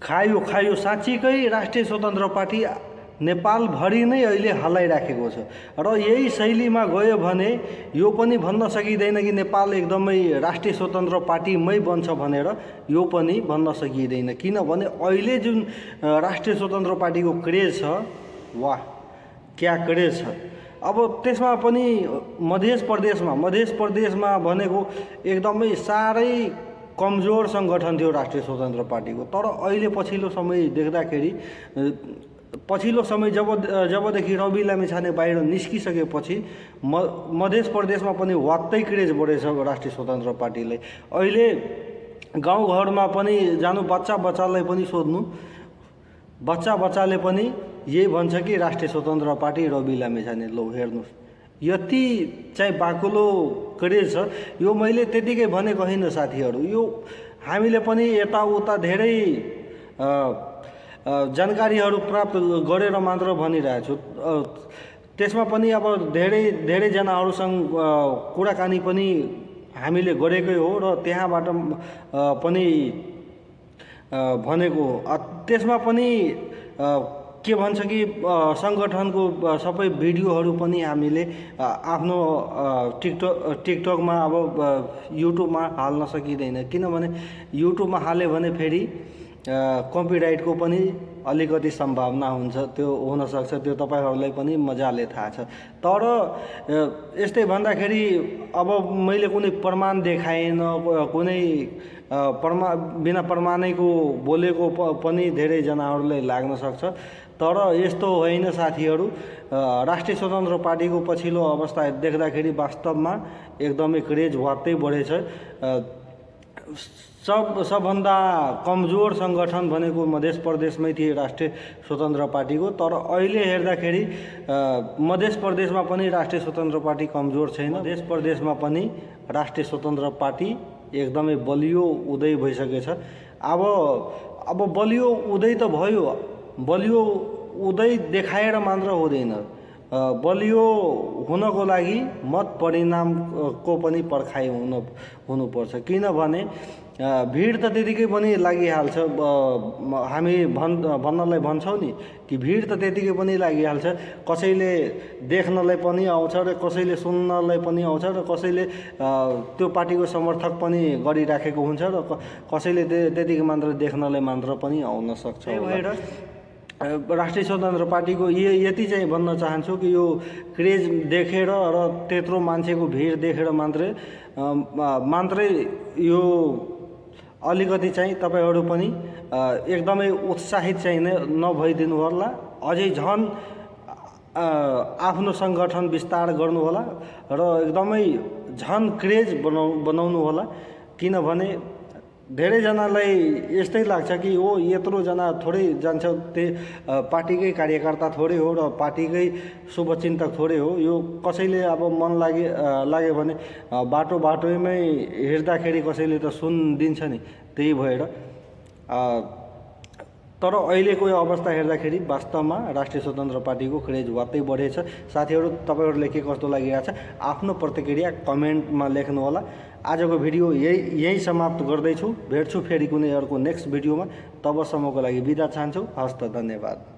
खायो खायो साँच्चीकै राष्ट्रिय स्वतन्त्र पार्टी नेपालभरि नै अहिले हल्लाइराखेको छ र यही शैलीमा गयो भने यो पनि भन्न सकिँदैन कि नेपाल एकदमै राष्ट्रिय स्वतन्त्र पार्टीमै बन्छ भनेर, यो पनि भन्न सकिँदैन। किनभने अहिले जुन राष्ट्रिय स्वतन्त्र पार्टीको क्रेज छ, वाह क्या क्रेज छ। अब त्यसमा पनि मध्य प्रदेशमा भनेको एकदमै साह्रै कमजोर सङ्गठन थियो राष्ट्रिय स्वतन्त्र पार्टीको। तर अहिले पछिल्लो समय देख्दाखेरि, पछिल्लो समय जबदेखि रवि लामिछाने बाहिर निस्किसकेपछि मध्य प्रदेशमा पनि वात्तै क्रेज बढेछ राष्ट्रिय स्वतन्त्र पार्टीलाई। अहिले गाउँघरमा पनि जानु, बच्चालाई पनि सोध्नु, बच्चाले पनि यही भन्छ कि राष्ट्रिय स्वतन्त्र पार्टी रवि लामिछाने। लो हेर्नुहोस्, यति चाहिँ बाक्लो क्रेज छ। यो मैले त्यतिकै भनेको होइन साथीहरू, यो हामीले पनि यताउता धेरै जानकारीहरू प्राप्त गरेर मात्र भनिरहेको छु। त्यसमा पनि अब धेरैजनाहरूसँग कुराकानी पनि हामीले गरेकै हो र त्यहाँबाट पनि भनेको हो। त्यसमा पनि के भन्छ कि सङ्गठनको सबै भिडियोहरू पनि हामीले आफ्नो टिकटकमा अब युट्युबमा हाल्न सकिँदैन। किनभने युट्युबमा हाल्यो भने फेरि कपिराइटको पनि अलिकति सम्भावना हुन्छ, त्यो हुनसक्छ, त्यो तपाईँहरूलाई पनि मजाले थाहा छ। तर यस्तै भन्दाखेरि अब मैले कुनै प्रमाण देखाएन, कुनै बिना प्रमाणैको बोलेको पनि धेरैजनाहरूलाई लाग्न सक्छ। तर यस्तो होइन साथीहरू, राष्ट्रिय स्वतन्त्र पार्टीको पछिल्लो अवस्था देख्दाखेरि वास्तवमा एकदमै क्रेज वात्तै बढेछ। सबभन्दा कमजोर सङ्गठन भनेको मध्य प्रदेशमै थिए राष्ट्रिय स्वतन्त्र पार्टीको। तर अहिले हेर्दाखेरि मध्य प्रदेशमा पनि राष्ट्रिय स्वतन्त्र पार्टी कमजोर छैन। मध्य प्रदेशमा पनि राष्ट्रिय स्वतन्त्र पार्टी एकदमै बलियो उदय भइसकेछ। अब बलियो उदय त भयो, बलियो उदय देखाएर मात्र हुँदैन, बलियो हुनको लागि मत परिणामको पनि पर्खाइ हुनुपर्छ। किनभने भिड त त्यतिकै पनि लागिहाल्छ। हामी भन्नलाई भन्छौँ नि कि भिड त त्यतिकै पनि लागिहाल्छ। कसैले देख्नलाई पनि आउँछ र कसैले सुन्नलाई पनि आउँछ र कसैले त्यो पार्टीको समर्थक पनि गरिराखेको हुन्छ र कसैले त्यतिकै मात्र देख्नलाई मात्र पनि आउन सक्छ। भएर राष्ट्रिय स्वतन्त्र पार्टीको यति चाहिँ भन्न चाहन्छु कि यो क्रेज देखेर र त्यत्रो मान्छेको भिड देखेर मात्रै यो अलिकति चाहिँ तपाईँहरू पनि एकदमै उत्साहित चाहिँ नभइदिनु होला। अझै झन् आफ्नो सङ्गठन विस्तार गर्नु होला र एकदमै झन् क्रेज बनाउनु होला। किनभने धेरैजनालाई यस्तै लाग्छ कि ओ यत्रोजना थोरै जान्छ, पार्टीकै कार्यकर्ता थोरै हो र पार्टीकै शुभचिन्तक थोरै हो। यो कसैले अब मन लाग्यो भने बाटोमै हिँड्दाखेरि कसैले त सुनिदिन्छ नि। त्यही भएर तर अहिलेको यो अवस्था हेर्दाखेरि वास्तवमा राष्ट्रिय स्वतन्त्र पार्टीको क्रेज वात्तै बढेछ। साथीहरू, तपाईँहरूलाई के कस्तो लागिरहेछ आफ्नो प्रतिक्रिया कमेन्टमा लेख्नु होला। आजको भिडियो यही समाप्त गर्दैछु। भेट्छु फेरि कुनै अर्को नेक्स्ट भिडियोमा। तबसम्मको लागि बिदा चाहन्छु। हस्त, धन्यवाद।